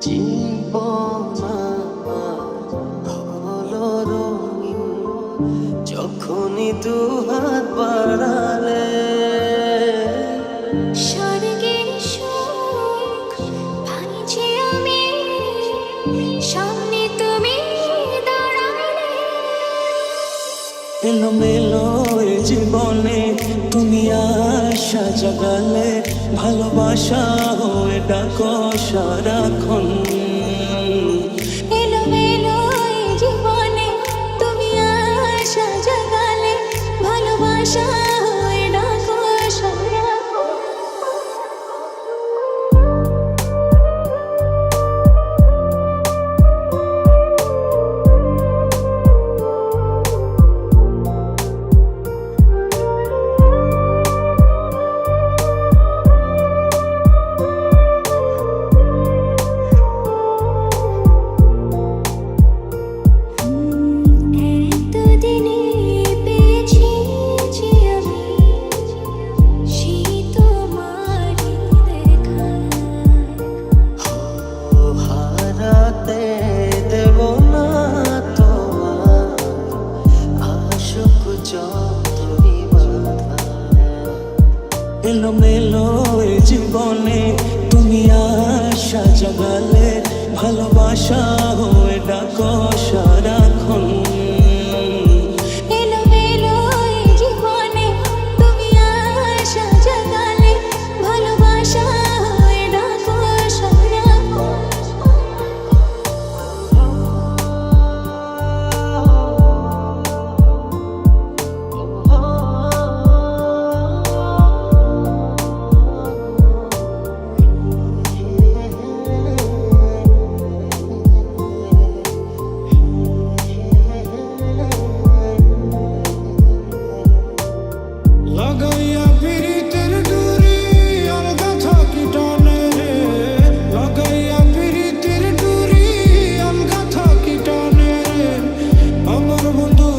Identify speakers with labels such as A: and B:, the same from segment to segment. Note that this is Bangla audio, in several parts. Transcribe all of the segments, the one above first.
A: জীবন হলো রঙিন যখনই দু হাত বাড়ালে,
B: স্বর্গের সুখ ভাঙছি আমি, সামনে তুমি দাঁড়ালে।
A: এলোমেলো এ জীবনে তুমি আশা জাগালে, ভালোবাসা হয়ে ডাকো সারাক্ষণ।
B: এলোমেলো এই জীবনে তুমি আশা জাগালে, ভালোবাসা হয়ে ডাকো সারাক্ষণ। এতদিনে পেয়েছি যে আমি সেই তোমার দেখা,
A: হারাতে দেব না তোমার আশোক যতই বাধা। এলোমেলো এ জীবনে তুমি আশা জাগালে, ভালোবাসা হয়ে ডাকো সারাক্ষণ।
B: এলোমেলো এই জীবনে তুমি আশা জাগালে, ভালোবাসা হয়ে ডাকো সারাক্ষণ।
C: লাগাইয়া পিরিতের ডুরি আলগা থাকি টানে রে, লাগাইয়া পিরিতের ডুরি আলগা থাকি টানে রে। আমার বন্ধু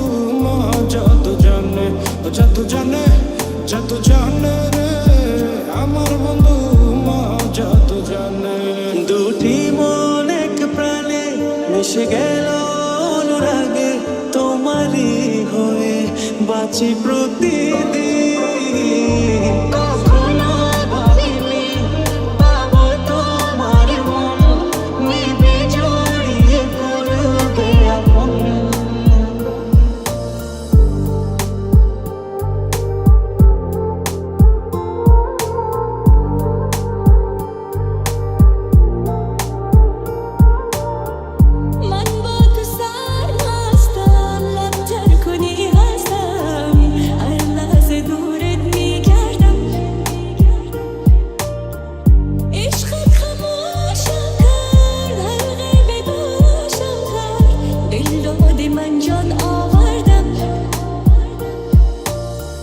C: মা যত জানে, যত জানে, যত জানে রে। আমার বন্ধু মা যত জানে।
A: দুটি মন এক প্রাণে মিশে গেল অনুরাগে, তোমারই হয়ে বাঁচি প্রতিদিন। কখনো ভাবিনি পাবো তোমার মন, নিবে জড়িয়ে করবে আপন।
B: من با تو سرمستم، لب تر کنی هستم، هر لحظه دورت میگردم. عشقت خموشم کرد، حلقه به گوشم کرد، دل داده من جان آوردم.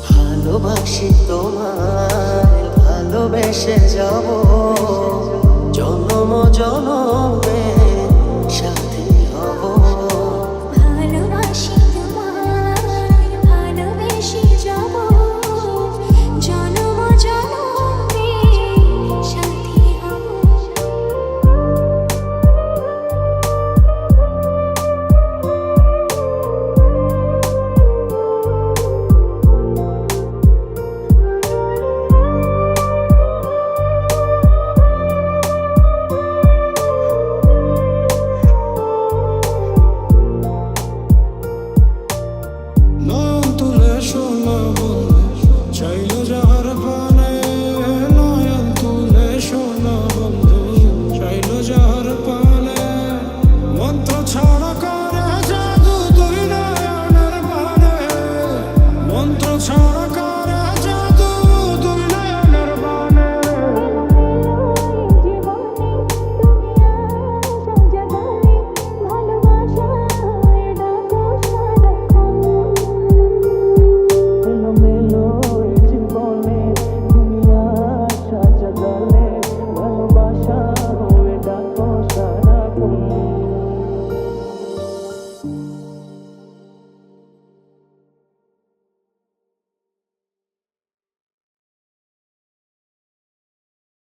A: ভালোবাসি তোমায়, ভালোবেসে যাব জনম জনম।